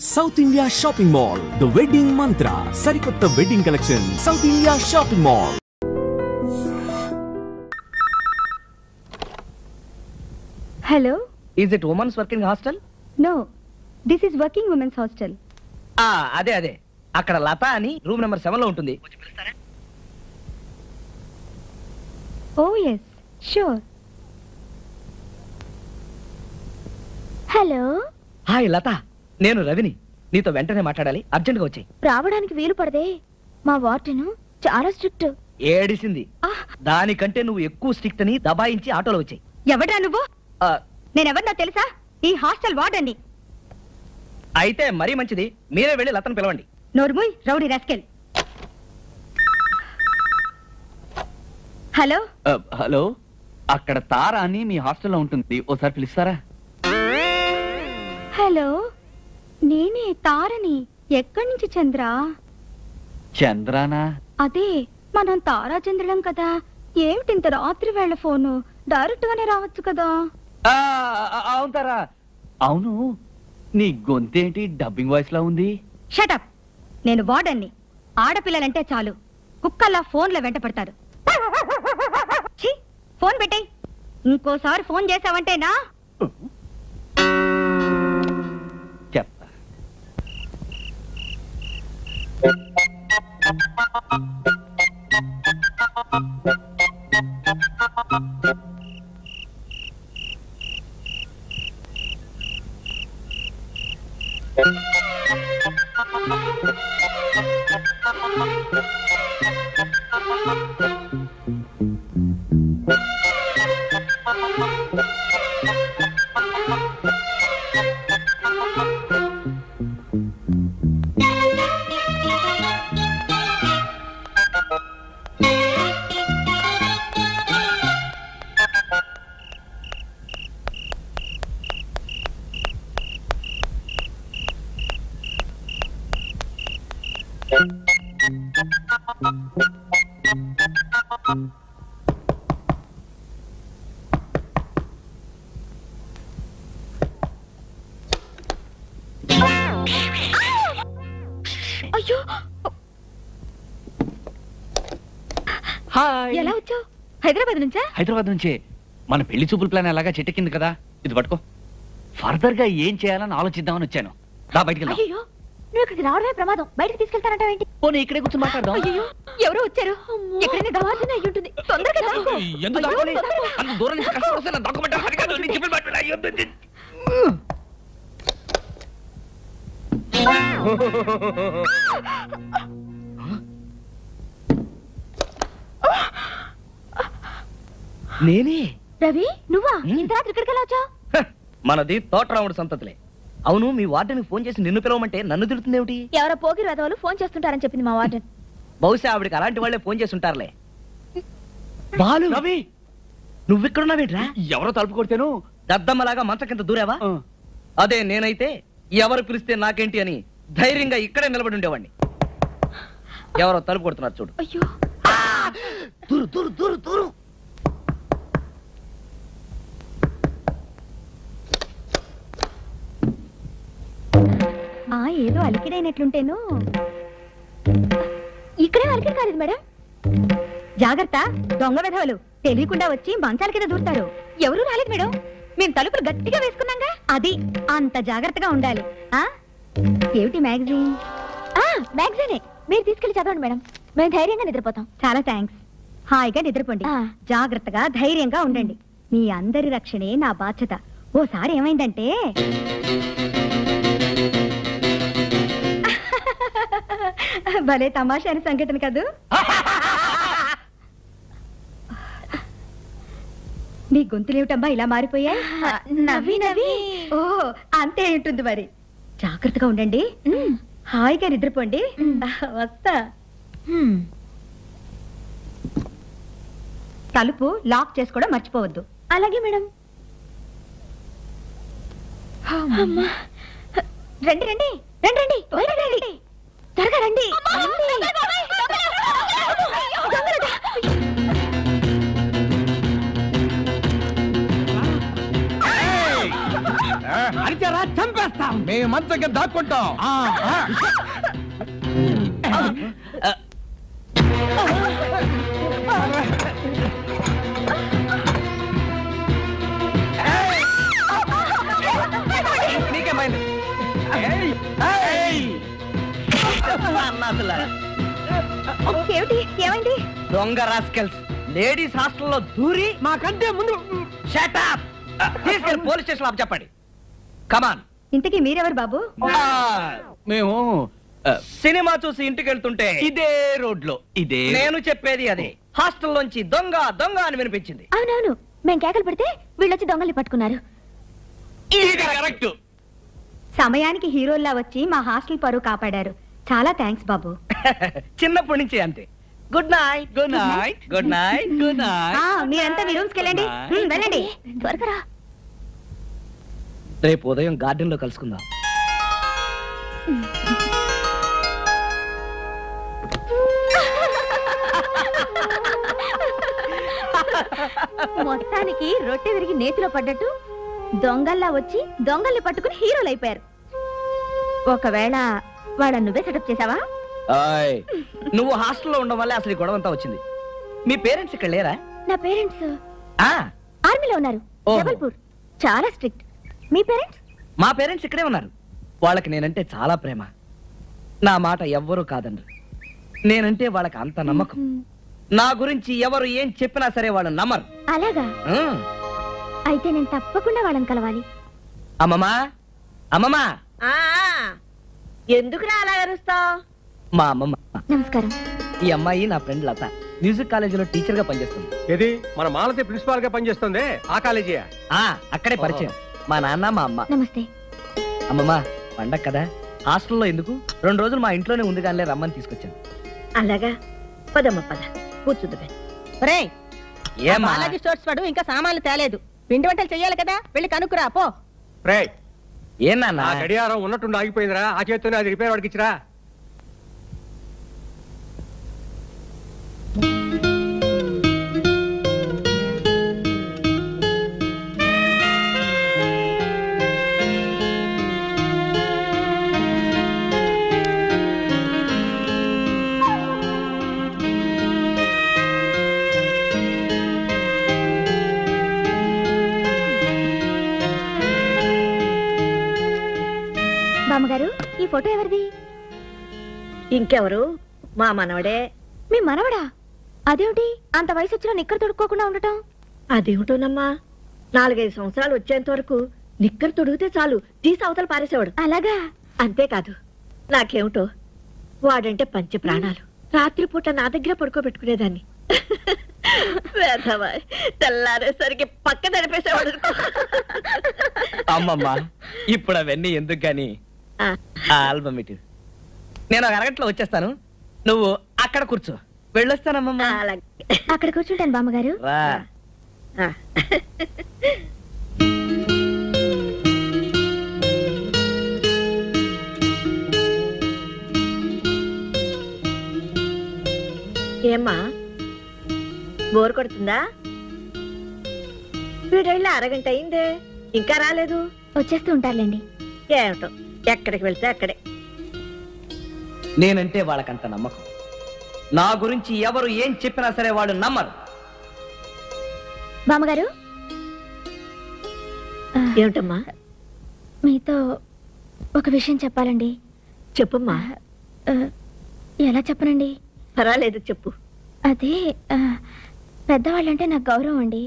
South India shopping mall the wedding మంత్ర సరికొత్త wedding collection south India shopping mall. Hello? Is it women's working hostel? No, this is working women's hostel. అదే అక్కడ లత అని room number 7 లో ఉంటుంది. Oh yes, sure. Hello. Hi Latha, నేను రవిని. నీతో వెంటనే మాట్లాడాలి, అర్జెంట్ గా వచ్చేయ్. రావడానికి వీలు పడదే, మా వార్డెన్ చాలా స్ట్రిక్ట్. ఏడిసింది. దానికంటే నువ్వు ఎక్కువ స్ట్రిక్ట్ అని దబాయించి ఆటోలో వచ్చేయ్. ఎవడ్రా నువ్వు? నేనెవరినా తెలుసా? ఈ హాస్టల్ వార్డెన్ని. అయితే మరీ మంచిది, మీరే వెళ్ళి లతను పిలవండి. నోర్ముయ్ రౌడీ రాస్కెల్. హలో. హలో, అక్కడ తార అని మీ హాస్టల్లో ఉంటుంది, ఓసారి పిలుస్తారా? హలో, నేనే తారని. ఎక్కడి నుంచి చంద్ర? చంద్రానా? అదే, మనం తారాచంద్రులం కదా. ఏమిటి ఇంత రాత్రి వేళ ఫోను? డైరెక్ట్ గానే రావచ్చు కదా. అవును తారా. అవును, నీ గొంతేంటి డబ్బింగ్ వాయిస్ లా ఉంది? షటప్. నేను వార్డెన్ని. ఆడపిల్లలంటే చాలు కుక్కల్లా ఫోన్లో వెంట పడతారు. ఛీ, ఫోన్ పెట్టేయ్. ఇంకోసారి ఫోన్ చేసావంటేనా చెప్తా. అయ్యో, హాయ్. ఎలా వచ్చావు? హైదరాబాద్ నుంచా? హైదరాబాద్ నుంచే. మన పెళ్లి చూపుల ప్లాన్ ఎలాగా చెట్టెక్కింది కదా, ఇది పట్టుకో. ఫర్దర్ గా ఏం చేయాలని ఆలోచిద్దామని వచ్చాను. దా బయటికి వెళ్దాం. అయ్యో, నువ్వు ఇక్కడికి రావడమే ప్రమాదం. బయటకు తీసుకెళ్తానంటావేంటి? పోనీ ఇక్కడే కూర్చొని మాట్లాడదాం. అయ్యో, ఎవరో వచ్చారు. ఎక్కడైనా దవాఖాన అయ్యి ఉంటుంది. తొందరగా దాక్కో. ఎందుకు దాక్కోవాలి? అంత దూరం నుంచి కష్టపడితే నా దాక్కోమంటావా? సరిగ్గా నీ చెప్పులు పట్టుకుని అయ్యో. నేనే. రవి, నువ్వా? ఇంత రాత్రి ఇక్కడికి ఎలా వచ్చావు? మనది తోటరాముడు సంతతిలే. అవును, మీ వార్డెన్కి ఫోన్ చేసి నిన్ను పిలవమంటే నన్ను తిడుతుందేమిటి? ఎవరో పోకిరి వెధవలు ఫోన్ చేస్తుంటారని చెప్పింది మా వార్డెన్. బహుశా ఆవిడికి అలాంటి వాళ్లే ఫోన్ చేసి ఉంటారులే. బాలు, రవి, నువ్వెక్కడున్నావేట్రా? ఎవరో తలుపు కొడితేను దద్దమ్మలాగా మంచ కింద దూరావా? అదే నేనైతే ఎవరు పిలిస్తే నాకేంటి అని ధైర్యంగా ఇక్కడే నిలబడి ఉండేవాడిని. ఎవరో తలుపు కొడుతున్నారు చూడు. అయ్యో, దూరు దూరు దూరు దూరు. ఏదో అలికిడైనట్లుంటేను. ఇక్కడే అలికిడి కాలేదు మేడం. జాగ్రత్త, దొంగ వెధవలు తెలియకుండా వచ్చి మంచాల కింద దూరుతారు. ఎవరూ రాలేదు మేడం. మేము తలుపులు గట్టిగా వేసుకున్నాగా. అది అంత జాగ్రత్తగా ఉండాలి. ఏమిటి మ్యాగజైన్? మ్యాగజైనే. మీరు తీసుకెళ్లి చదవండి మేడం, మేము ధైర్యంగా నిద్రపోతాం. చాలా థ్యాంక్స్. హాయిగా నిద్రపోండి. జాగ్రత్తగా ధైర్యంగా ఉండండి. మీ అందరి రక్షణే నా బాధ్యత. ఓసారి ఏమైందంటే, భలే తమాషా సంఘటన కదూ. నీ గొంతులేమిటమ్మా ఇలా మారిపోయాయి? నవ్వి నవ్వి. ఓ, అంతే ఉంటుంది మరి. జాగ్రత్తగా ఉండండి, హాయిగా నిద్రపోండి. వస్తా. తలుపు లాక్ చేసుకోవడం మర్చిపోవద్దు. అలాగే మేడం. రండి రండి రండి రండి రండి, త్వరగా రండి. అరిచారా చంపేస్తాం. మేము మంచం కింద దాక్కుంటాం. నీకేమైంది? అన్నాసులారా. ఏమిటి ఏమైంది? దొంగ రాస్కెల్స్ లేడీస్ హాస్టల్లో దూరి మాకంటే ముందు షట్ అప్. తీసుకెళ్ళి పోలీస్ స్టేషన్ లో చెప్పండి. కమాన్. ఇంతకీ మీరెవరు బాబు? మేము సినిమా చూసి ఇంటికి వెళ్తుంటే ఇదే రోడ్ లో ఇదే నేను చెప్పేది అదే. హాస్టల్లోంచి దొంగ దొంగ అని వినిపించింది. అవునవును, మేం కేకలు పెడితే వీళ్ళొచ్చి దొంగల్ని పట్టుకున్నారు. ఇది కరెక్ట్. సమయానికి హీరోల్లా వచ్చి మా హాస్టల్ పరువు కాపాడారు. చాలా థ్యాంక్స్ బాబు. చిన్నప్పటి నుంచి అంతే. Good night. Good night. Good night. Good night. మీరంతా మీ రూమ్స్కి వెళ్ళండి. వెళ్ళండి త్వరగా. రేపు ఉదయం గార్డెన్ లో కలుసుకుందాం. మొత్తానికి రొట్టె విరిగి నేతిలో పడ్డట్టు దొంగల్లా వచ్చి దొంగల్ని పట్టుకుని హీరోలు అయిపోయారు. ఒకవేళ వాళ్ళ నువ్వే సెటప్ చేసావా? నువ్వు హాస్టల్లో ఉండడం వల్ల అసలు ఈ గొడవ అంతా వచ్చింది. మీ పేరెంట్స్ ఇక్కడ లేరా? నా పేరెంట్స్ ఆ, ఆర్మీలో ఉన్నారు, ఓహో. జబల్పూర్. చాలా స్ట్రిక్ట్. మీ పేరెంట్స్? మా పేరెంట్స్ ఇక్కడే ఉన్నారు. వాళ్ళకి నేనంటే చాలా ప్రేమ. నా మాట ఎవ్వరూ కాదండి. నేనంటే వాళ్ళకి అంత నమ్మకం. నా గురించి ఎవరు ఏం చెప్పినా సరే వాళ్ళు నమ్మరు. అలాగా? ఉమ్. అయితే నేను తప్పకుండా వాళ్ళని కలవాలి. అమ్మమ్మా, అమ్మమ్మా. ఎందుకు అలా అరుస్తావు? మా అమ్మమ్మ. నమస్కారం. ఈ అమ్మాయి నా ఫ్రెండ్ లత. మ్యూజిక్ కాలేజీలో టీచర్ గా పనిచేస్తుంది. ఏది మన మాలతి ప్రిన్సిపాల్ గా పనిచేస్తుంది ఆ కాలేజీ. అక్కడే పరిచయం. మా నాన్న మా అమ్మ. నమస్తే. అమ్మమ్మ, పండగ కదా, హాస్టల్లో ఎందుకు 2 రోజులు మా ఇంట్లోనే ఉంది కానీ రమ్మని తీసుకొచ్చాను. అలాగా? పదమ్మ పద, కూర్చుంది. ఏమ్మా? బాలాజీ స్టోర్స్ వాడు ఇంకా సామాన్లు తేలేదు. పిండి వంటలు చెయ్యాలి కదా, వెళ్ళి కనుక్కురా పో. రే, ఏం నాన్న? ఆ గడియారం ఉన్నట్టుండి ఆగిపోయిందిరా. ఆ చేత్తోనే అది రిపేర్ వాడికి ఇచ్చిరా. బామ్మగారు, ఈ ఫోటో ఎవరిది? ఇంకెవరు? మా మనవడే. మీ మనవడా? అదేమిటి అంత వయసు వచ్చినా నిక్కర తొడుక్కోకుండా ఉండటం? అదేమిటోనమ్మా, 4-5 సంవత్సరాలు వచ్చేంత వరకు నిక్కరు తొడిగితే చాలు తీసి అవతల పారేసేవాడు. అలాగా? అంతేకాదు, నాకేమిటో వాడంటే పంచ ప్రాణాలు. రాత్రిపూట నా దగ్గర పడుకోబెట్టుకునేదాన్ని. వేధవా, తెల్లారేసరికి పక్క తడిపేసేవాడు. అమ్మమ్మ, ఇప్పుడు అవన్నీ ఎందుకు గాని ఆల్బమ్ ఇటు. నేను ఒక అరగంటలో వచ్చేస్తాను. నువ్వు అక్కడ కూర్చో. వెళ్ళొస్తానమ్మమ్మ. అలాగే. అక్కడ కూర్చుంటాను బామ్మగారు. రా. ఆ. ఏమ్మా, బోర్ కొడుతుందా? వీడెళ్ళి అరగంట అయిందే, ఇంకా రాలేదు. వచ్చేస్తూ ఉంటారులేండి. ఏమిటో, ఎక్కడికి వెళ్తే అక్కడే. నేనంటే వాళ్ళకంత నమ్మకం. నా గురించి ఎవరు ఏం చెప్పినా సరే వాళ్ళు నమ్మరు. బామ్మగారు, ఏమిటమ్మా? మీతో ఒక విషయం చెప్పాలండి. చెప్పమ్మా. ఆ, ఎలా చెప్పనండి? పర్వాలేదు, చెప్పు. అదే పెద్దవాళ్ళంటే నాకు గౌరవం అండి.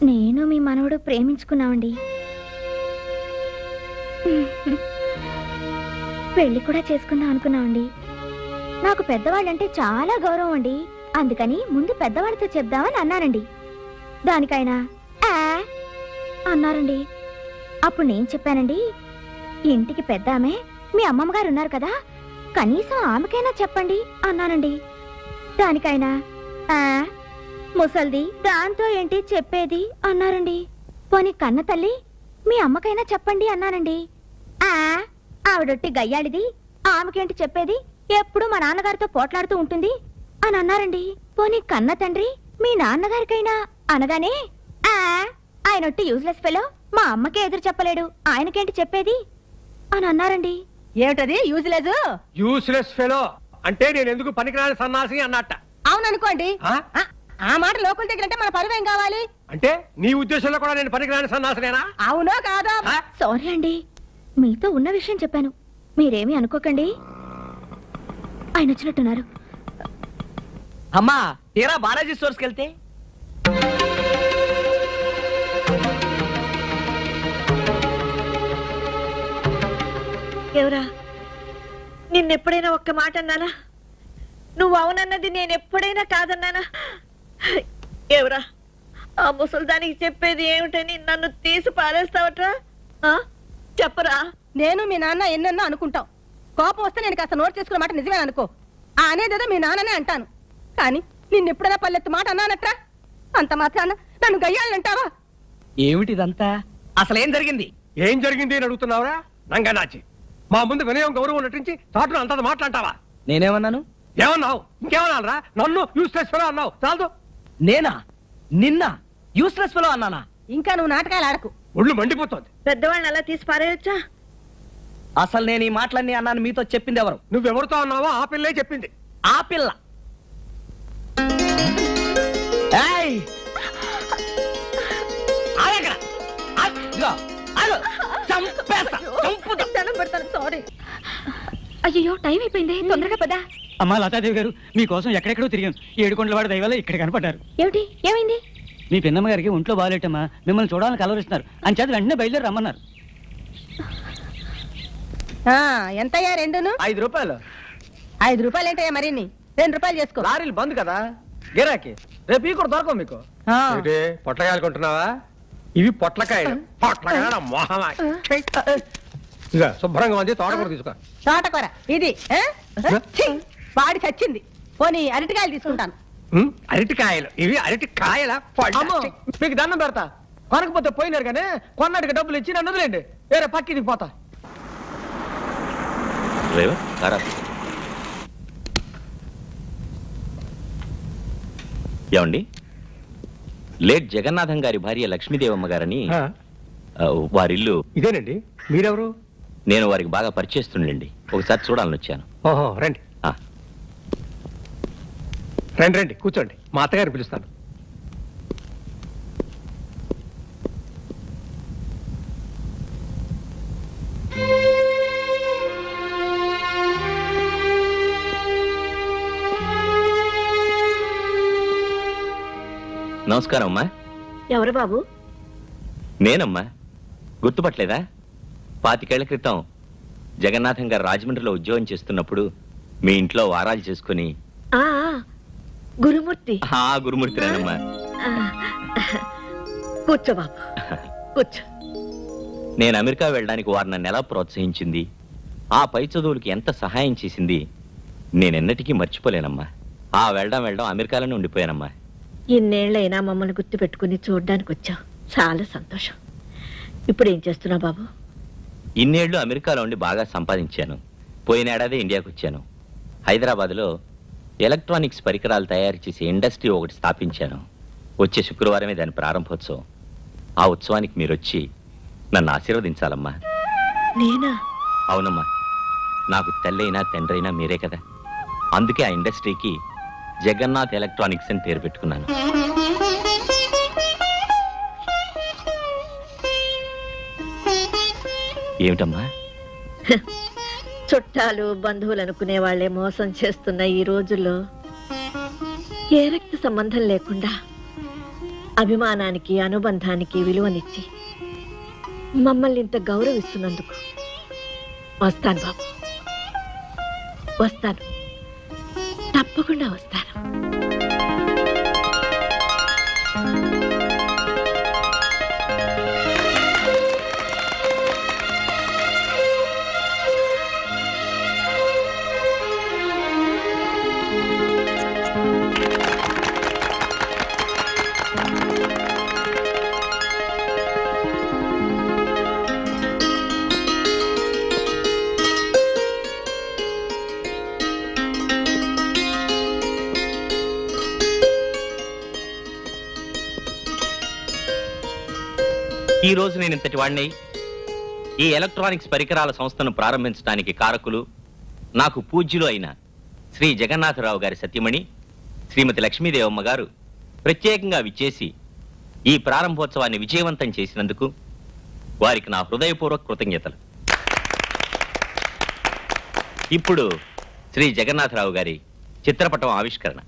నేను మీ మనవడు ప్రేమించుకున్నామండి. పెళ్లి కూడా చేసుకుందాం అనుకున్నామండి. నాకు పెద్దవాళ్ళంటే చాలా గౌరవం అండి. అందుకని ముందు పెద్దవాళ్ళతో చెప్దామని అన్నానండి. దానికైనా "ఆ" అన్నారండి. అప్పుడు నేను చెప్పానండి, ఇంటికి పెద్ద ఆమె మీ అమ్మమ్మ గారు ఉన్నారు కదా, కనీసం ఆమెకైనా చెప్పండి అన్నానండి. దానికైనా "ఆ, ముసల్ది దాంతో ఏంటి చెప్పేది" అన్నారండి. పోనీ కన్న తల్లి మీ అమ్మకైనా చెప్పండి అన్నానండి. "ఆ, ఆవిడొట్టి గయ్యాడిది, ఆమెకేంటి చెప్పేది, ఎప్పుడు మా నాన్నగారితో పోట్లాడుతూ ఉంటుంది" అని అన్నారండి. పోనీ కన్న తండ్రి మీ నాన్నగారికైనా అనగానే "ఆ, ఆయనొట్టి యూజ్లెస్ ఫెలో, మా అమ్మకే ఎదురు చెప్పలేడు, ఆయనకేంటి చెప్పేది అని అన్నారండి. ఏమిటది యూజ్లెస్? యూస్లెస్ ఫెలో అంటే నేను ఎందుకు పనికిరాని సన్నాసి అన్నట్ట. అవుననుకోండి. ఆ? ఆ మాట లోకల్ దగ్గర అంటే మన పరువేం కావాలి? అంటే నీ ఉద్దేశంలో కూడా నేను పనికిరాని సన్నాసినేనా? అవునో కాదా? ఆ? సారీ అండి, మీతో ఉన్న విషయం చెప్పాను, మీరేమీ అనుకోకండి. ఆయన వచ్చినట్టున్నారు. అమ్మా తీరా బాలాజీ స్టోర్స్కి వెళ్తే ఎవరా నిన్నెప్పుడైనా ఒక్క మాట అన్నానా? నువ్వు అవునన్నది నేను ఎప్పుడైనా కాదన్నానా? ఎవరా ఆ ముసల్దానికి చెప్పేది ఏమిటని నన్ను తీసి పారేస్తావట్రా? చెప్పరా. నేను మీ నాన్న ఎన్నెన్నో అనుకుంటాం. కోపం వస్తే నేను కాస్త నోట్ చేసుకున్న మాట నిజమే అనుకో. ఆ అనేదేదో మీ నాన్ననే అంటాను. కానీ నిన్నెప్పుడైనా పల్లెత్తు మాట అన్నానట్రా? అంత మాత్రాన నన్ను గయ్యాలంటావా? ఏమిటిదంతా? అసలేం జరిగింది? ఏం జరిగింది అని అడుగుతున్నావురా నంగనాచి? మా ముందు వినయం గౌరవం నటించి చాటును అంత మాట్లాంటావా? నేనేమన్నాను? ఏమన్నావు? ఇంకేమన్నా? నన్ను యూస్లెస్ ఫెలో అన్నావు. చాలదు. నేనా? నిన్న యూస్లెస్ ఫెలో అన్నానా? ఇంకా నువ్వు నాటకాలు ఆడకు. ఒళ్ళు మండిపోతుంది. పెద్దవాళ్ళని అలా తీసి పారేయొచ్చా? అసలు నేను ఈ మాటలన్నీ అన్నాను మీతో చెప్పింది ఎవరు? నువ్వెవరితో అన్నావో ఆ పిల్లే చెప్పింది. ఆ పిల్ల. ఏయ్! ఆగక్కడ. ఇదిగో, ఆగు. చంపేస్తా. చంపుతా. దండం పెడతాను, సారీ. అయ్యో టైం అయిపోయింది, తొందరగా పదా. అమ్మా లతాదేవి గారు, మీకోసం ఎక్కడెక్కడో తిరిగాను. ఏడుకొండల వాడి దయవల్ల ఇక్కడ కనపడ్డారు. ఏమిటి, ఏమైంది? మీ పిన్నమ్మ గారికి ఒంట్లో బాగాలేటమ్మా, మిమ్మల్ని చూడాలని కలవరిస్తున్నారు. అంచేత వెంటనే బయలుదేరి రమ్మన్నారు. ఎంతయ్యా రెండును? 5 రూపాయలు. 5 రూపాయలు ఏంటయ్యా మరిన్ని? 2 రూపాయలు చేసుకో. లారీలు బంద్ కదా, గిరాకీ. రేపు ఈ కూడా దొరకవు మీకు. ఏంటి పొట్లకాయలు కొంటున్నావా? ఇవి పొట్లకాయలు. పొట్లకాయల మొహమా. ఇక శుభ్రంగా ఉంది, తోటకూర తీసుకో. తోటకూర ఇది ఛీ, వాడి చచ్చింది. పోనీ అరటికాయలు తీసుకుంటాను. అరటికాయలు ఇవి, అరటికాయల అమ్మో, మీకు దండం పెడతా. కొనకపోతే పోయినారు కానీ కొన్నాటికి డబ్బులు ఇచ్చి నన్ను వదిలేండి. వేరే పక్కింటికి పోతా. ఏమండి, లేట్ జగన్నాథం గారి భార్య లక్ష్మీదేవమ్మ గారని, వారిల్లు ఇదేనండి. మీరెవరు? నేను వారికి బాగా పరిచయిస్తుండండి. ఒకసారి చూడాలని వచ్చాను. ఓహో రండి. రండి రండి, కూర్చోండి. మా అత్తగారు పిలుస్తాను. నమస్కారం అమ్మా. ఎవరు బాబు? నేనమ్మా, గుర్తుపట్టలేదా? 25 ఏళ్ల క్రితం జగన్నాథం గారు రాజమండ్రిలో ఉద్యోగం చేస్తున్నప్పుడు మీ ఇంట్లో వారాలు చేసుకుని. గురుమూర్తి. గురుమూర్తినేనమ్మా. కూర్చో బాబు, కూర్చో. నేను అమెరికా వెళ్ళడానికి వారు నన్ను ఎలా ప్రోత్సహించింది, ఆ పై చదువులకి ఎంత సహాయం చేసింది నేనెన్నటికీ మర్చిపోలేనమ్మా. వెళ్ళడం అమెరికాలోనే ఉండిపోయానమ్మా. ఇన్నేళ్లైనా మమ్మల్ని గుర్తు పెట్టుకుని చూడడానికి వచ్చావు, చాలా సంతోషం. ఇప్పుడు ఏం చేస్తున్నావు బాబు? ఇన్నేళ్లు అమెరికాలో ఉండి బాగా సంపాదించాను. పోయిన ఏడాది ఇండియాకు వచ్చాను. హైదరాబాద్లో ఎలక్ట్రానిక్స్ పరికరాలు తయారు చేసే ఇండస్ట్రీ ఒకటి స్థాపించాను. వచ్చే శుక్రవారమే దాని ప్రారంభోత్సవం. ఆ ఉత్సవానికి మీరు వచ్చి నన్ను ఆశీర్వదించాలమ్మా. నేనా? అవునమ్మా, నాకు తల్లైనా తండ్రైనా మీరే కదా. అందుకే ఆ ఇండస్ట్రీకి జగన్నాథ్ ఎలక్ట్రానిక్స్ అని పేరు పెట్టుకున్నాను. ఏమిటమ్మా? చుట్టాలు బంధువులు అనుకునే వాళ్లే మోసం చేస్తున్న ఈ రోజుల్లో ఏ రక్త సంబంధం లేకుండా అభిమానానికి అనుబంధానికి విలువనిచ్చి మమ్మల్ని ఇంత గౌరవిస్తున్నందుకు వస్తాను బాబు, వస్తాను, తప్పకుండా వస్తాను. ఈ రోజు నేను ఇంతటి వాడిని ఈ ఎలక్ట్రానిక్స్ పరికరాల సంస్థను ప్రారంభించడానికి కారకులు నాకు పూజ్యులు అయిన శ్రీ జగన్నాథరావు గారి సత్యమణి శ్రీమతి లక్ష్మీదేవమ్మ గారు ప్రత్యేకంగా విచ్చేసి ఈ ప్రారంభోత్సవాన్ని విజయవంతం చేసినందుకు వారికి నా హృదయపూర్వక కృతజ్ఞతలు. ఇప్పుడు శ్రీ జగన్నాథరావు గారి చిత్రపటం ఆవిష్కరణ.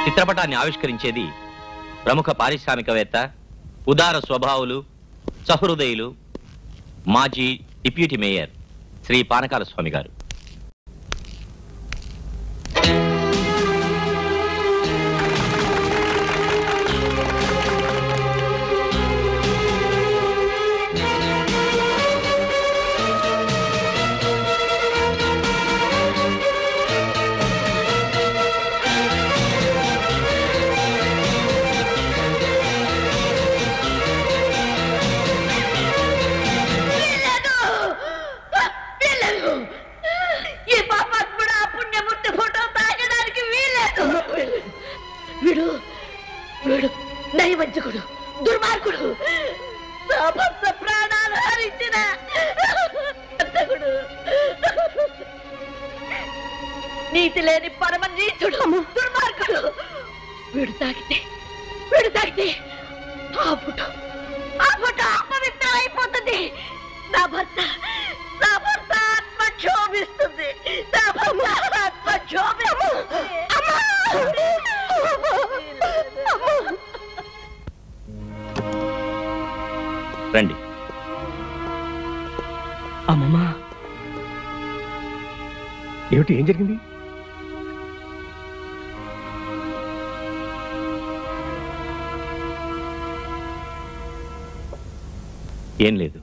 చిత్రపటాన్ని ఆవిష్కరించేది ప్రముఖ పారిశ్రామికవేత్త, ఉదార స్వభావులు, సహృదయులు, మాజీ డిప్యూటీ మేయర్ శ్రీ పానకాల స్వామి గారు. నైవంచకుడు, దుర్మార్గుడు, నా భర్త ప్రాణాలు హరించిన నీతి లేని పరమ నీచుడు, దుర్మార్గుడు. వీడు తాగితే ఆ ఫోటో అపవిత్రం అయిపోతుంది. నా భర్త ఆత్మ క్షోభిస్తుంది. నా భర్త ఆత్మ క్షోభిస్తుంది. రండి. అమ్మమ్మా, ఏమిటి, ఏం జరిగింది? ఏం లేదు,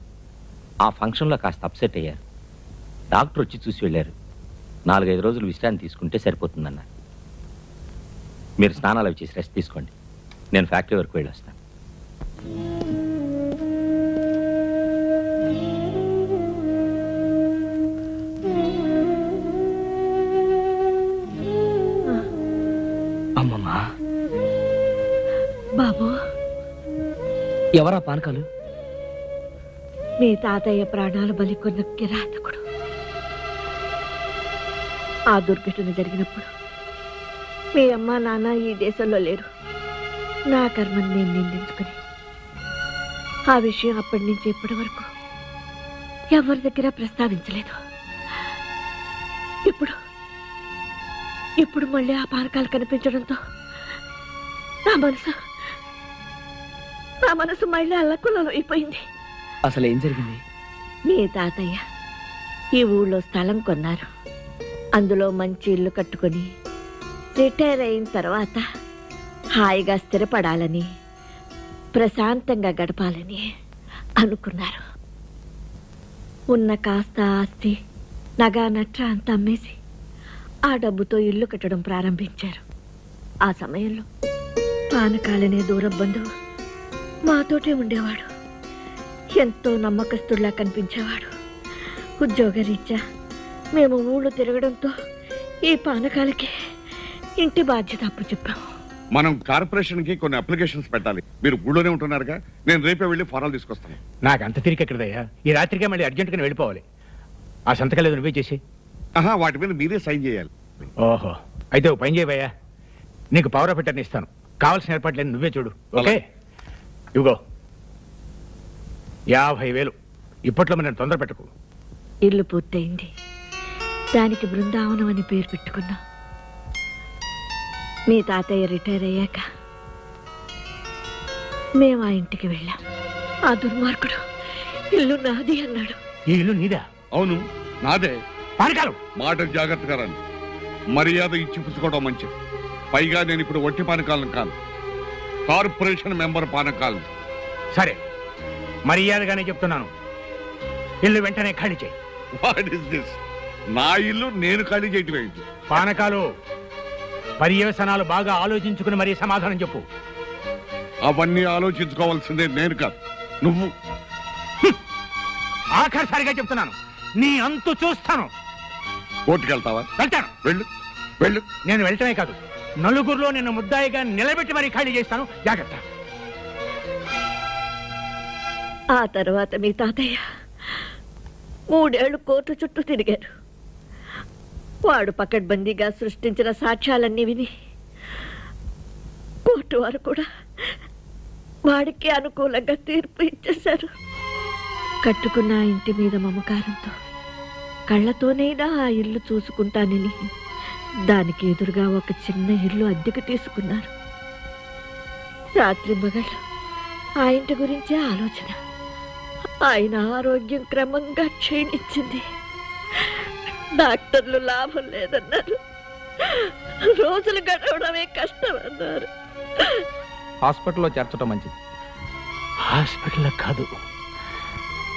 ఆ ఫంక్షన్లో కాస్త అప్సెట్ అయ్యారు. డాక్టర్ వచ్చి చూసి వెళ్ళారు. 4-5 రోజులు విశ్రాంతి తీసుకుంటే సరిపోతుందన్నారు. మీరు స్నానాలు అవి చేసి రెస్ట్ తీసుకోండి. నేను ఫ్యాక్టరీ వరకు వెళ్ళి వస్తాను. అమ్మమ్మా. బాబు, ఎవరా పానకాలు? మీ తాతయ్య ప్రాణాలు బలికొన్న కిరాతకుడు. ఆ దుర్ఘటన జరిగినప్పుడు మీ అమ్మ నాన్న ఈ దేశంలో లేరు. నా కర్మని నేను నిందించుకుని ఆ విషయం అప్పటి నుంచి ఇప్పటి వరకు ఎవరి దగ్గర ప్రస్తావించలేదు. ఇప్పుడు మళ్ళీ ఆ పానకాలు కనిపించడంతో నా మనసు మళ్ళీ అల్లకులలో అయిపోయింది. అసలు ఏం జరిగింది? మీ తాతయ్య ఈ ఊళ్ళో స్థలం కొన్నారు. అందులో మంచి ఇల్లు కట్టుకుని రిటైర్ అయిన తర్వాత హాయిగా స్థిరపడాలని, ప్రశాంతంగా గడపాలని అనుకున్నారు. ఉన్న కాస్త ఆస్తి, నగా నట్ర అంతా అమ్మేసి ఆ డబ్బుతో ఇల్లు కట్టడం ప్రారంభించారు. ఆ సమయంలో పానకాలనే దూరం బంధువు మాతోటే ఉండేవాడు. ఎంతో నమ్మకస్తుడిలా కనిపించేవాడు. ఉద్యోగరీత్యా మేము ఊళ్ళో తిరగడంతో ఈ పానకాలకి ఇంటి బాధ్యత అప్పు చెప్పాము. మనం కార్పొరేషన్ కి కొన్ని అప్లికేషన్స్ పెట్టాలి. మీరు ఊళ్ళోనే ఉంటున్నారుగా, నేను రేపే వెళ్ళి ఫారాలు తీసుకొస్తాను. నాకు అంత తిరిగి ఎక్కడదయ్యా, ఈ రాత్రికే మళ్ళీ అర్జెంటుగా వెళ్ళిపోవాలి. ఆ సంతకాలు నువ్వే చేసి. వాటి మీద మీరే సైన్ చేయాలి. ఓహో, అయితే ఓ పని చేయవయ్యా, నీకు పవర్ ఆఫ్ అటర్నీ ఇస్తాను. కావాల్సిన ఏర్పాట్లేదు నువ్వే చూడు. ఓకే, ఇవిగో 50,000. ఇప్పట్లో మనం తొందర పెట్టకు. ఇల్లు పూర్తయింది. దానికి బృందావనం అని పేరు పెట్టుకున్నాం. మీ తాతయ్య రిటైర్ అయ్యాక మేము ఆ ఇంటికి వెళ్ళాం. ఆ దుర్మార్గుడు ఇల్లు నాది అన్నాడు. ఈ ఇల్లు నీదా? అవును, నాదే. పానకాలు, మాట జాగ్రత్తగా రండి. మర్యాద ఇచ్చి పుచ్చుకోవడం మంచిది. పైగా నేను ఇప్పుడు ఒట్టి పానకాలను కాదు, కార్పొరేషన్ మెంబర్ పానకాలను. సరే, మర్యాదగానే చెప్తున్నాను, ఇల్లు వెంటనే ఖాళీ చేయి. What is this? నా ఇల్లు నేను ఖాళీ చేయటం ఏంటి? పానకాలు, పర్యవసనాలు బాగా ఆలోచించుకుని మరీ సమాధానం చెప్పు. అవన్నీ ఆలోచించుకోవాల్సిందే నేను కాదు, నువ్వు. ఆఖరిసారిగా చెప్తున్నాను, నీ అంతు చూస్తాను. కోర్టుకెళ్తావా? వెళ్తాను. వెళ్ళు వెళ్ళు. నేను వెళ్ళటమే కాదు, నలుగురిలో నిన్ను ముద్దాయిగా నిలబెట్టి మరీ ఖాళీ చేస్తాను, జాగ్రత్త. ఆ తర్వాత మీ తాతయ్య 3 ఏళ్లు కోర్టు చుట్టూ తిరిగారు. వాడు పకడ్బందీగా సృష్టించిన సాక్ష్యాలన్నీ విని కోర్టు వారు కూడా వాడికి అనుకూలంగా తీర్పు ఇచ్చేశారు. కట్టుకున్న ఆ ఇంటి మీద మమకారంతో కళ్ళతోనైనా ఆ ఇల్లు చూసుకుంటానని దానికి ఎదురుగా ఒక చిన్న ఇల్లు అద్దెకు తీసుకున్నారు. రాత్రి మగళ్ళు ఆ ఇంటి గురించే ఆలోచన. ఆయన ఆరోగ్యం క్రమంగా క్షీణించింది. డాక్టర్లు లాభం లేదన్నారు. రోజులు గడవడమే కష్టం అన్నారు. హాస్పిటల్లో చేర్చడం మంచిది. హాస్పిటల్ కాదు,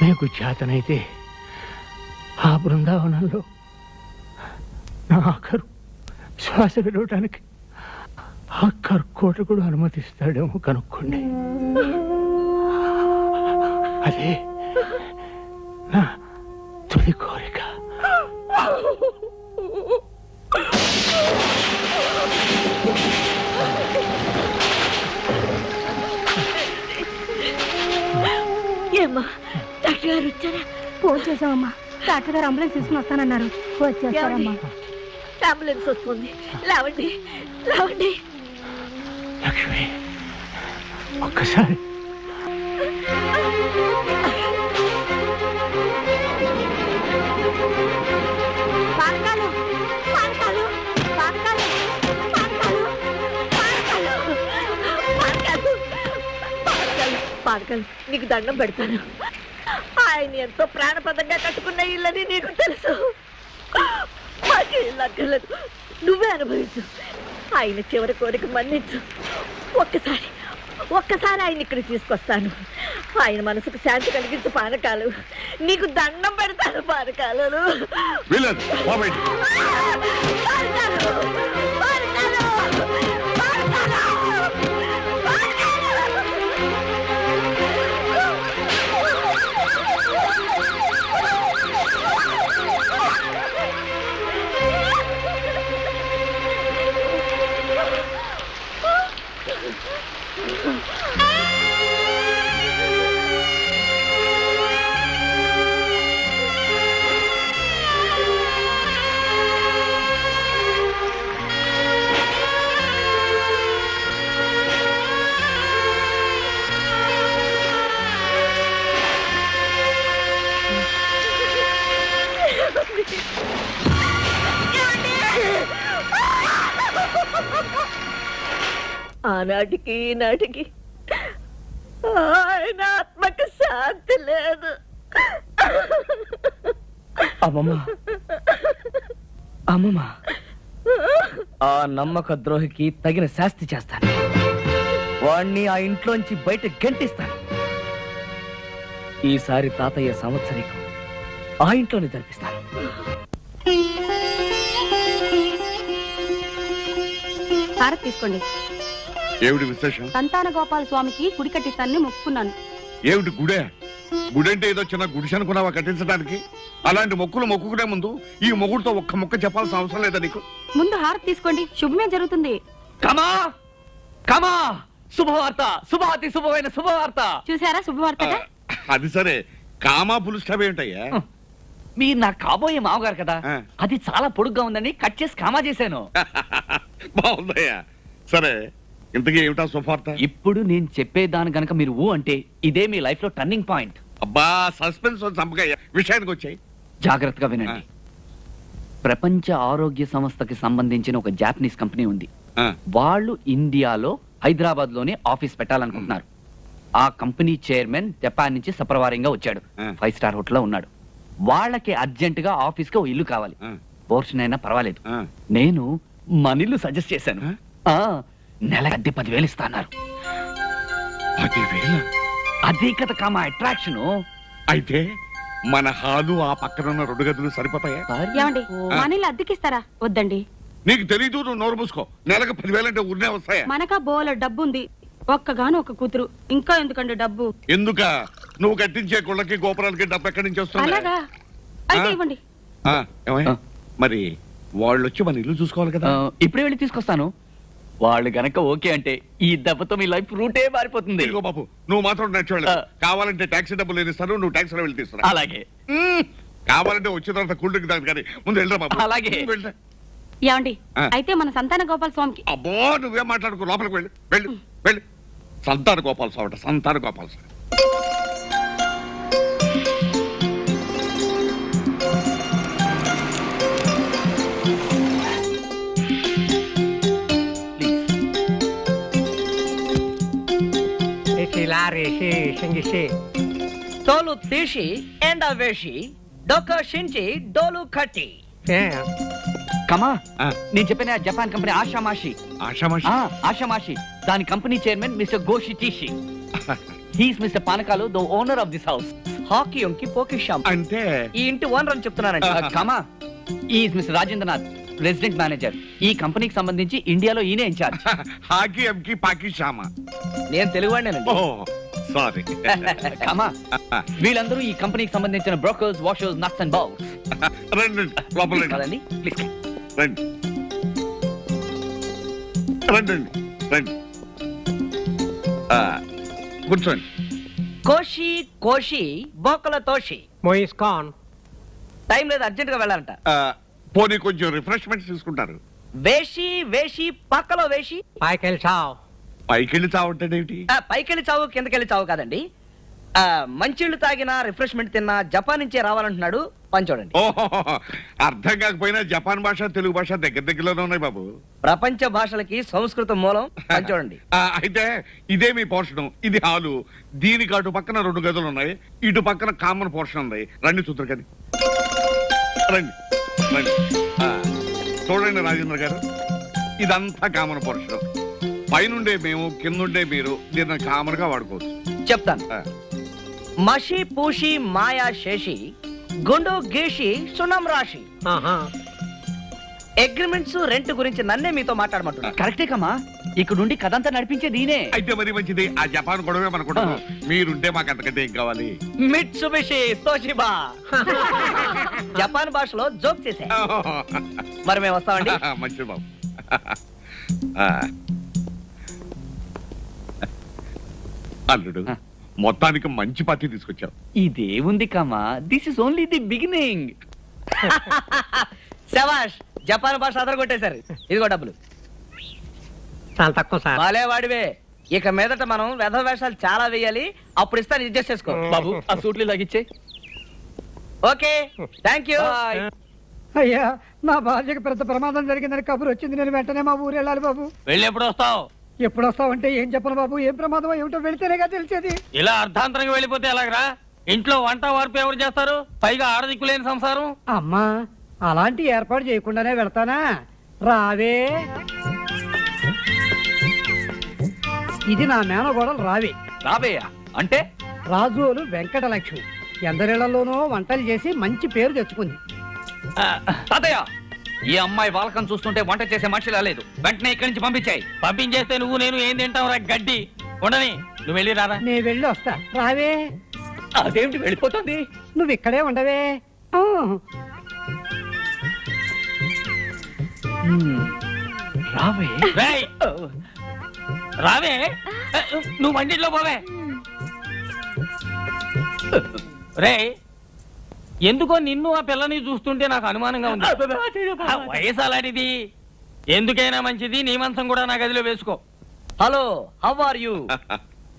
మీకు చేతనైతే ఆ బృందావనంలో నా ఆఖరు శ్వాస విడవటానికి ఆ కర్కోటకుడు అనుమతిస్తాడేమో కనుక్కోండి. అదే నా తుది కోరిక. ఏమ్మా డాక్టర్ గారు వచ్చారా? ఫోన్ చేసామమ్మా. డాక్టర్ గారు అంబులెన్స్ తీసుకుని వస్తానన్నారు. వచ్చేస్తారమ్మా. అంబులెన్స్ వస్తుంది. లేవండి లేవండి. లక్ష్మి, ఒక్కసారి పానకాలు నీకు దండం పెడతాను. ఆయన ఎంతో ప్రాణపదంగా కట్టుకున్న ఇల్లని నీకు తెలుసు. మాకు ఇల్లు అక్కర్లేదు, నువ్వే అనుభవించు. ఆయన చివరి కోరిక మన్నించు. ఒక్కసారి ఆయన ఇక్కడ తీసుకొస్తాను. ఆయన మనసుకు శాంతి కలిగించు పానకాలు. నీకు దండం పెడతాను పానకాలు. ఆనాటికి ఈనాటికి ఆయన ఆత్మకు శాంతి లేదు. అమ్మమ్మ, ఆ నమ్మక ద్రోహికి తగిన శాస్తి చేస్తాను. వాణ్ణి ఆ ఇంట్లోంచి బయట గంటిస్తాను. ఈసారి తాతయ్య సంవత్సరీకం ఆ ఇంట్లోనే జరిపిస్తాను. హారతి తీసుకోండి. ఏమిటి విశేషం? సంతాన గోపాల స్వామికి గుడి కట్టిస్తానని మొక్కుకున్నాను. ఏమిటి గుడే? గుడంటే ఏదో చిన్న గుడిసె అనుకున్నావా కట్టించడానికి? అలాంటి మొక్కులు మొక్కుకునే ముందు ఈ మొగుడుతో ఒక్క మొక్క చెప్పాల్సిన అవసరం లేదా నీకు? ముందు హారతి తీసుకోండి, శుభమే జరుగుతుంది. కమా కమా, శుభవార్త, శుభాతి శుభమైన శుభవార్త. చూసారా శుభవార్తగా? అది సరే, కామా పులు స్టాప్ ఏమిటయ్యా? మీరు నా కాబోయే మామగారు కదా, అది చాలా పొడుగ్గా ఉందని కట్ చేసి కామా చేశాను. బాగుందయ్యా. సరే, ఇంతకీ ఏమిటా శుభవార్త? ఇప్పుడు నేను చెప్పేదాని గనక మీరు ఊ అంటే ఇదే మీ లైఫ్ లో టర్నింగ్ పాయింట్. అబ్బా, సస్పెన్స్ చంపకయ్యా, విషయానికి వచ్చాయి. జాగ్రత్తగా వినండి. ప్రపంచ ఆరోగ్య సంస్థకి సంబంధించిన ఒక జాపనీస్ కంపెనీ ఉంది. వాళ్ళు ఇండియాలో హైదరాబాద్ లోనే ఆఫీస్ పెట్టాలనుకుంటున్నారు. ఆ కంపెనీ చైర్మన్ జపాన్ నుంచి సపరవారంగా వచ్చాడు. 5 స్టార్ హోటల్ లో ఉన్నాడు. వాళ్ళకి అర్జెంట్ గా ఆఫీస్ కి ఓ ఇల్లు కావాలి. పోర్షన్ అయినా పర్వాలేదు. నేను మన ఇల్లు సజెస్ట్ చేశాను. నెల అద్దె 10,000 ఇస్తాన్నారు. 10,000? అదే కదా కామా అట్రాక్షన్. అయితే మన హాలు ఆ పక్కనున్న 2 గదులు సరిపోతాయా? ఏమండి, మన ఇల్లు అద్దెకిస్తారా? వద్దండి. నీకు తెలీదు, నువ్వు నోరు మూసుకో. నెలకు 10,000 అంటే ఊరినే వస్తాయా? మనకా బోల డబ్బు ఉంది, ఒక్కగాను ఒక కూతురు, ఇంకా ఎందుకండి డబ్బు? ఎందుక? నువ్వు కట్టించే గుళ్ళకి గోపురాలకి డబ్బు ఎక్కడి నుంచి వస్తుంది? అలాగా? అయితే ఇవ్వండి. మరి వాళ్ళు వచ్చి మన ఇల్లు చూసుకోవాలి కదా. ఇప్పుడే వెళ్ళి తీసుకొస్తాను. వాళ్ళు గనక ఓకే అంటే ఈ దెబ్బతో మీ లైఫ్ రూటే మారిపోతుంది. ఇదిగో బాబు, నువ్వు మాత్రం నచ్చేవాళ్ళు. కావాలంటే టాక్సీ డబ్బులు నేను ఇస్తాను, నువ్వు టాక్సీలో వెళ్ళి తీసుకురా. అలాగే. కావాలంటే వచ్చిన తర్వాత కూల్ డ్రింక్ తాగు కానీ ముందు వెళ్ళరా బాబు. అలాగే. వెళ్ళరా. ఏమండి అయితే మన సంతాన గోపాల స్వామికి అబ్బో నువ్వేం మాట్లాడుకో, లోపలికి వెళ్ళు వెళ్ళు వెళ్ళు. సంతాన గోపాల స్వామి అంట, సంతాన గోపాల స్వామి. తోలు తీసి ఎండ వేసి డొక్క షించి డోలు కట్టి. కమా నేను చెప్పిన జపాన్ కంపెనీ ఆషామాషి. ఆషామాషి దాని కంపెనీ చైర్మన్ మిస్టర్ గోషి టీషి. He's Mister Panakalu the owner of this house. హాకీ ఉంకి పోకిషాం అంటే ఈ ఇంటి ఓనర్ అని చెప్తున్నానండి. కమా is Mister Rajendranath, president manager. ఈ కంపెనీకి సంబంధించి ఇండియాలో ఈయనే ఇన్ఛార్జ్. హాకీ ఎంకి పాకిషామా. నేను తెలుగువాడినేనండి. సారీ. కమా వీళ్ళందరూ ఈ కంపెనీకి సంబంధించిన brokers, washers, nuts and bowls. రండి లోపల కదండి ప్లీజ్ రండి రండి రండి. కూర్చోండి. కోషి కోషి బోకల తోషి. మోయిస్ ఖాన్. టైం లేదు, అర్జెంట్ గా వెళ్ళాలంట. పోనీ కొంచెం రిఫ్రెష్మెంట్స్ తీసుకుంటారు. వేషి వేషి పక్కలో వేషి. పైకెళ్ళి చావ్. పైకెళ్ళి చావుంటాడేమిటి? పైకెళ్ళి చావు కిందకెళ్ళి చావు కాదండి. మంచిళ్ళు తాగినా రిఫ్రెష్మెంట్ తిన్నా జపాన్ నుంచే రావాలంటున్నాడు. పని చూడండి. ఓహో, అర్థం కాకపోయినా జపాన్ భాష తెలుగు భాష దగ్గర దగ్గరలోనే ఉన్నాయి బాబు. ప్రపంచ భాషలకి సంస్కృతం మూలం. పని చూడండి. అయితే ఇదే మీ పోర్షన్. ఇది హాలు. దీనికి అటు పక్కన 2 గదులు ఉన్నాయి, ఇటు పక్కన కామన్ పోర్షన్ ఉంది. రండి చూద్దరు కానీ రండి రండి. చూడండి రాజేంద్ర గారు, ఇదంతా కామన్ పోర్షన్. పైనుండే మేము, కిందుండే మీరు. దీన్ని కామన్ గా వాడుకోవచ్చు. చెప్తాను. మషి పూషి మాయా శేషి గుండు గీషి సునం రాశి. అగ్రిమెంట్స్ రెంట్ గురించి నన్నే మీతో మాట్లాడమంటున్నా. కరెక్టే కమా, ఇక్కడుండి కథంతా నడిపించేది ఈయనే. అయితే మరి మంచిది. ఆ జపాన్ గొడవే మనకుంటాం. మీరుంటే మాకు అంతకంటే ఏం కావాలి? Mitsubishi Toshiba. జపాన్ భాషలో జోక్ చేసా. మరి మేము వస్తామండి. మంచిది బాబు. అల్లుడు, మొత్తానికి మంచి పార్టీ తీసుకొచ్చావు. ఇదేముంది కమా, this is only the beginning. శభాష్, జపాన్ భాష అదరగొట్టేశారు. ఇదిగో డబ్బులు. చాలా తక్కువ సార్. బాలే వాడివే. ఇక మీదట మనం వెధ వేషాలు చాలా వేయాలి. అప్పుడు ఇస్తాను, అడ్జస్ట్ చేసుకో. బాబు ఆ సూట్లు లాగిచ్చే. Okay, thank you. అయ్యా, నా భార్యకు పెద్ద ప్రమాదం జరిగిందని కబురు వచ్చింది. నేను వెంటనే మా ఊరు వెళ్ళాలి బాబు. వెళ్ళి ఎప్పుడు వస్తావు? ఎప్పుడు వస్తావంటే ఏం చెప్పను బాబు. ఏం ప్రమాదం ఏమిటో వెళితేనేగా తెలిసేది. ఇలా అర్ధాంతరంగా వెళ్ళిపోతే ఎలాగరా? ఇంట్లో వంట వార్పు ఎవరు చేస్తారు? పైగా ఆడదిక్కులేని సంసారం. అమ్మా, అలాంటి ఏర్పాటు చేయకుండానే వెళ్తానా? రావే. ఇది నా మేనగోడలు రావే. రావేయా అంటే? రాజోలు వెంకటలక్ష్మి ఎందరిళ్లలోనో వంటలు చేసి మంచి పేరు తెచ్చుకుంది. తాతయ్య, ఈ అమ్మాయి వాళ్ళకం చూస్తుంటే వంట చేసే మనిషిలా లేదు. వెంటనే ఇక్కడి నుంచి పంపించాయి. పంపించేస్తే నువ్వు నేను ఏం తింటావురా గడ్డి? ఉండని, నువ్వు వెళ్ళి రారా. నేను వెళ్ళి వస్తా. రావే. అదేమిటి వెళ్ళిపోతుంది? నువ్వు ఇక్కడే ఉండవే. రావే. రేయ్, రావే. నువ్వు వంటిట్లో పోవే. రే, ఎందుకో నిన్ను ఆ పిల్లని చూస్తుంటే నాకు అనుమానంగా ఉంది. ఆ వయసు అలాంటిది. ఎందుకైనా మంచిది, నీ మంచం కూడా నా గదిలో వేసుకో. Hello, how are you?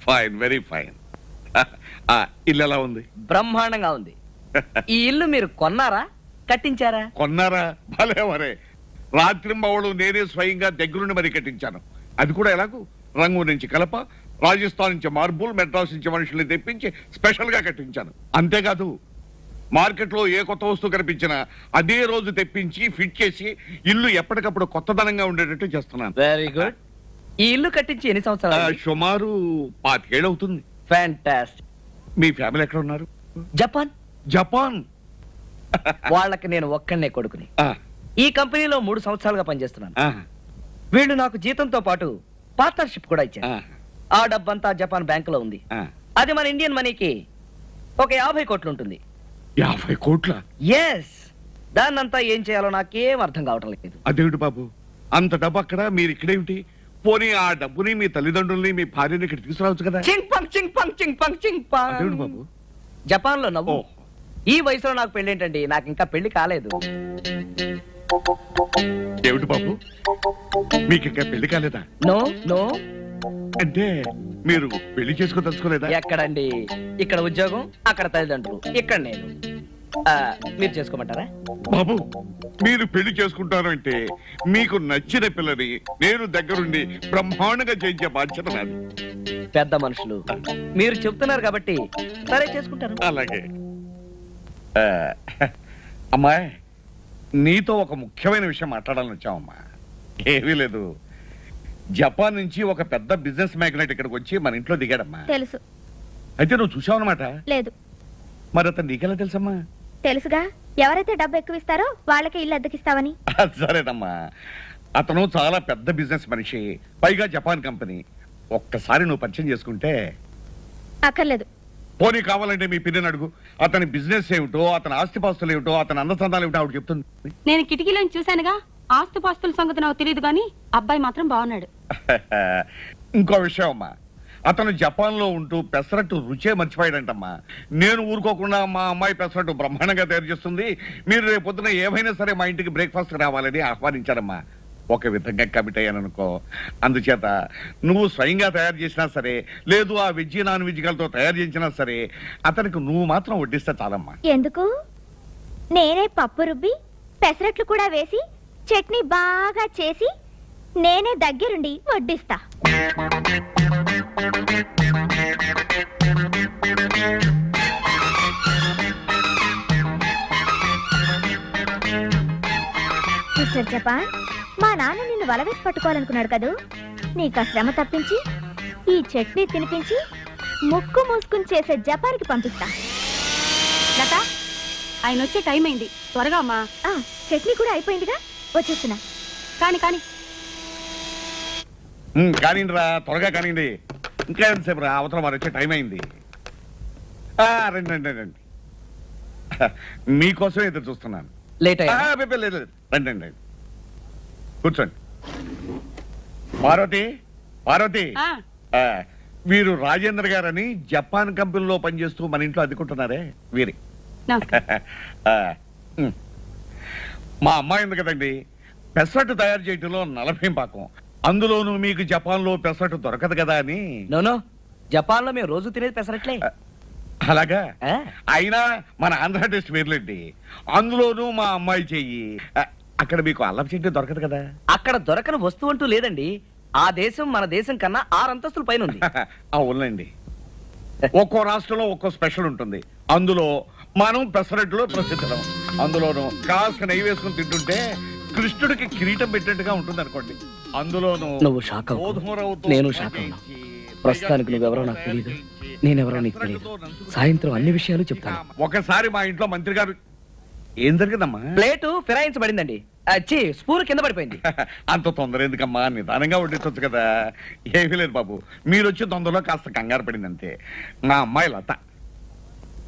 Fine, very fine. ఇల్లు ఎలా ఉంది? బ్రహ్మాండంగా ఉంది. ఈ ఇల్లు మీరు కొన్నారా, కట్టించారా? కొన్నారా? భలే వరే. రాత్రింబవళ్ళు నేనే స్వయంగా దగ్గరుండి మరి కట్టించాను. అది కూడా ఎలాగూ రంగు నుంచి కలప, రాజస్థాన్ నుంచి మార్బుల్, మెడ్రాస్ నుంచి మనుషుల్ని తెప్పించి స్పెషల్ గా కట్టించాను. అంతేకాదు, మార్కెట్ లో ఏ కొత్త వస్తువు కనిపించినా అదే రోజు తెప్పించి ఫిట్ చేసి ఇల్లు ఎప్పటికప్పుడు కొత్తదనంగా ఉండేటట్టు చేస్తున్నాను. Very good. ఈ ఇల్లు కట్టించి ఎన్ని సంవత్సరాలు? సుమారు 25 ఏళ్ళు అవుతుంది. ఫ్యాంటాస్టిక్. మీ ఫ్యామిలీ ఎక్కడ ఉన్నారు? జపాన్. జపాన్. వాళ్ళకి నేను ఒక్కనే కొడుకుని. ఈ కంపెనీలో 3 సంవత్సరాలుగా పనిచేస్తున్నాను. వీళ్ళు నాకు జీతంతో పాటు పార్ట్నర్షిప్ కూడా ఇచ్చారు. ఆ డబ్బంతా జపాన్ బ్యాంకులో ఉంది. అది మన ఇండియన్ మనీకి ఒక 50 కోట్లు ఉంటుంది. 50 కోట్ల? ఎస్. దాన్నంతా ఏం చేయాలో నాకేం అర్థం కావటం లేదు. అదేమిటి బాబు, అంత డబ్బు అక్కడ, మీరు ఇక్కడేమిటి? పోనీ ఆ డబ్బుని మీ తల్లిదండ్రుల్ని మీ భార్యని ఇక్కడ తీసుకురావచ్చు కదా. చింగ్ పంగ్ చింగ్ పంగ్ చింగ్ పంగ్ చింగ్ అదేమిటి పంగ్. బాబు? జపాన్ లో నవ్వు. ఈ వయసులో నాకు పెళ్లి ఏంటండి? నాకు ఇంకా పెళ్లి కాలేదు. ఏమిటి బాబు, మీకు ఇంకా పెళ్లి కాలేదా? No no. అంటే మీరు పెళ్లి చేసుకోదలుచుకోలేదా? ఎక్కడండి, ఇక్కడ ఉద్యోగం, అక్కడ తల్లిదండ్రులు, ఇక్కడ నేను. మీరు చేసుకోమంటారా? బాబు, మీరు పెళ్లి చేసుకుంటారు అంటే మీకు నచ్చిన పిల్లని నేను దగ్గరుండి బ్రహ్మాండంగా చేయించే బాధ్యత నాది. పెద్ద మనుషులు మీరు చెప్తున్నారు కాబట్టి సరే చేసుకుంటారు. అలాగే. అమ్మాయి, నీతో ఒక ముఖ్యమైన విషయం మాట్లాడాలని వచ్చామమ్మా. ఏమీ లేదు, జపాన్ నుంచి ఒక పెద్ద బిజినెస్ మ్యాగ్నెట్ ఇక్కడికి వచ్చి మన ఇంట్లో దిగాడమ్మా. తెలుసు. అయితే నువ్వు చూసావు అనమాట? లేదు. మరి అతను నీకెలా తెలుసమ్మా? తెలుసుగా, ఎవరైతే డబ్బు ఎక్కువ ఇస్తారో వాళ్ళకి ఇల్లు అద్దెకిస్తావని. సరేనమ్మా, అతను చాలా పెద్ద బిజినెస్ మనిషి, పైగా జపాన్ కంపెనీ. ఒక్కసారి నువ్వు పరిచయం చేసుకుంటే. అక్కర్లేదు. పోనీ కావాలంటే మీ పిల్లని అడుగు, అతని బిజినెస్ ఏమిటో, అతని ఆస్తిపాస్తులు ఏమిటో, అతని అందచందాలు ఏమిటో ఆవిడ చెప్తుంది. నేను కిటికీలను చూశానుగా, ఆస్తుపాస్తుల సంగతి నాకు తెలియదు కానీ అబ్బాయి మాత్రం బాగున్నాడు. ఇంకో విషయం అమ్మా, అతను జపాన్ లో ఉంటూ పెసరట్టు రుచే మర్చిపోయాడంటమ్మా. నేను ఊరుకోకుండా మా అమ్మాయి పెసరట్టు బ్రహ్మాండంగా తయారు చేస్తుంది, మీరు రేపు పొద్దున ఏమైనా సరే మా ఇంటికి బ్రేక్ఫాస్ట్ రావాలని ఆహ్వానించారమ్మా. ఒక విధంగా కమిట్ అయ్యాననుకో. అందుచేత నువ్వు స్వయంగా తయారు చేసినా సరే, లేదు ఆ వెజ్ నాన్ వెజ్ తో తయారు చేసినా సరే, అతనికి నువ్వు మాత్రం వడ్డిస్తే చాలమ్మా. ఎందుకు? నేనే పప్పు రుబ్బి పెసరట్లు కూడా వేసి చట్నీ బాగా చేసి నేనే దగ్గరుండి వడ్డిస్తా. మిస్టర్ జపాన్, మా నాన్న నిన్ను వలవేసి పట్టుకోవాలనుకున్నాడు కదూ. నీకు శ్రమ తప్పించి ఈ చట్నీ తినిపించి ముక్కు మూసుకుని చేసే జపాన్కి పంపిస్తా. లత, ఆయన వచ్చే టైం అయింది, త్వరగా అమ్మా. చట్నీ కూడా అయిపోయిందిగా, వచ్చేస్తున్నా. కాని కాని కానివ్వండి రా, త్వరగా కానివ్వండి. ఇంకా ఎంతసేపు రా, అవతల వారు వచ్చే టైం అయింది. రండి రండి రండి, మీకోసం ఎదురు చూస్తున్నాను. లేట్ లేదు, రండి రండి, కూర్చోండి. పార్వతి, పార్వతి, వీరు రాజేంద్ర గారని జపాన్ కంపెనీలో పనిచేస్తూ మన ఇంట్లో అద్దెకుంటున్నారే వీరి. మా అమ్మాయి ఉంది కదండి, పెసరట్టు తయారు చేయటంలో 40 పాకం. అందులోనూ మీకు జపాన్ లో పెసరట్టు దొరకదు కదా అని. నో, జపాన్ లో మేము రోజు తినేది పెసరట్లే. అలాగా? అయినా మన ఆంధ్ర టేస్ట్ వేర్లేండి. అందులోనూ మా అమ్మాయి చెయ్యి. అక్కడ మీకు అల్లం చెట్టు దొరకదు కదా. అక్కడ దొరకని వస్తువు అంటూ లేదండి. ఆ దేశం మన దేశం కన్నా 6 అంతస్తుల పైన ఉంది. అవునండి, ఒక్కో రాష్ట్రంలో ఒక్కో స్పెషల్ ఉంటుంది. అందులో మనం పెసరట్టులో ప్రసిద్ధం. అందులోనూ కాస్త నెయ్యి వేసుకుని తింటుంటే కృష్ణుడికి కిరీటం పెట్టినట్టుగా ఉంటుంది అనుకోండి. అందులోనూ నువ్వు షాక్ అవ్వు, నేను షాక్ అవ్వను. ప్రస్తుతానికి నువ్వెవరో నాకు తెలియదు, నేనెవరో నీకు తెలియదు. సాయంత్రం అన్ని విషయాలు చెప్తాను. ఒకసారి మా ఇంట్లో మంత్రి గారు. ఏం జరిగిందమ్మా? ప్లేటు ఫిరాయించబడిందండి. స్పూన్ కింద పడిపోయింది. అంత తొందర ఎందుకమ్మా, నిదానంగా వడ్డించవచ్చు కదా. ఏమీ లేదు బాబు, మీరు వచ్చి తొందరలో కాస్త కంగారు పడింది అంతే. నా అమ్మాయి లత.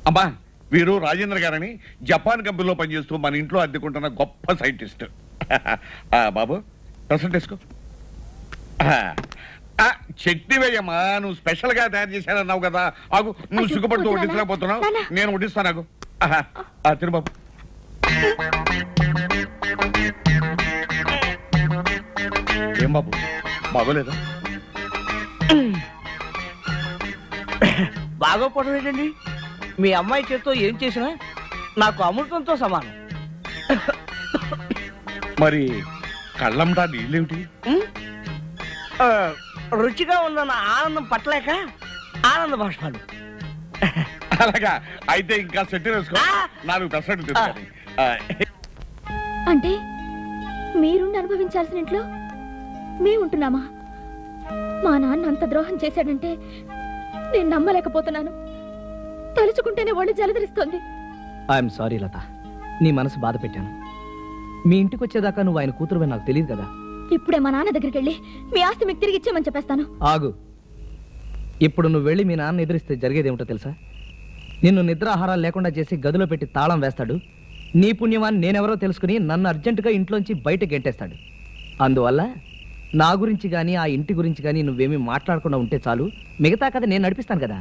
అమ్మా, వీరు రాజేంద్ర గారని జపాన్ కంపెనీలో పనిచేస్తూ మన ఇంట్లో అద్దెకుంటున్న గొప్ప సైంటిస్ట్. బాబు, ప్రసెంట్ వేసుకో. చట్నీ వేయమ్మా, నువ్వు స్పెషల్ గా తయారు చేశానన్నావు కదా. ఆగు, నువ్వు సిగ్గుపడుతూ వడ్డించలేకపోతున్నావు, నేను వడ్డిస్తాను. ఆగు, తిరు బాబు. ఏం బాబు, బాగోలేదా? బాగోపోవడం ఏంటండి? మీ అమ్మాయి చేత్తో ఏం చేసినా నాకు అమృతంతో సమానం. మరి కళ్ళంటా నీళ్ళేమిటి? రుచిగా ఉందన్న ఆనందం పట్టలేక ఆనంద భాష్పాలు. అలాగా? అయితే ఇంకా సెట్ వేసుకో, నాకు పెసరట్టు తింటాను. అంటే మీరుండి అనుభవించాల్సిన ఇంట్లో మేముంటున్నామా? మా నాన్న అంత ద్రోహం చేశాడంటే నేను నమ్మలేకపోతున్నాను. తలుచుకుంటేనే ఒళ్ళు జలదరిస్తోంది. ఐఎమ్ సారీ లత, నీ మనసు బాధ పెట్టాను. మీ ఇంటికి వచ్చేదాకా నువ్వు ఆయన కూతురువే నాకు తెలియదు కదా. ఇప్పుడే మా నాన్న దగ్గరికి వెళ్ళి మీ ఆస్తి మీకు తిరిగి ఇచ్చేమని చెప్పేస్తాను. ఆగు, ఇప్పుడు నువ్వు వెళ్ళి మీ నాన్న ఎదురిస్తే జరిగేదేమిటో తెలుసా? నిన్ను నిద్రాహారాలు లేకుండా చేసి గదిలో పెట్టి తాళం వేస్తాడు. నీ పుణ్యమాన్ని నేనెవరో తెలుసుకుని నన్ను అర్జెంటుగా ఇంట్లోంచి బయట గెంటేస్తాడు. అందువల్ల నా గురించి గానీ ఆ ఇంటి గురించి గానీ నువ్వేమీ మాట్లాడకుండా ఉంటే చాలు, మిగతా కథ నేను నడిపిస్తాను కదా.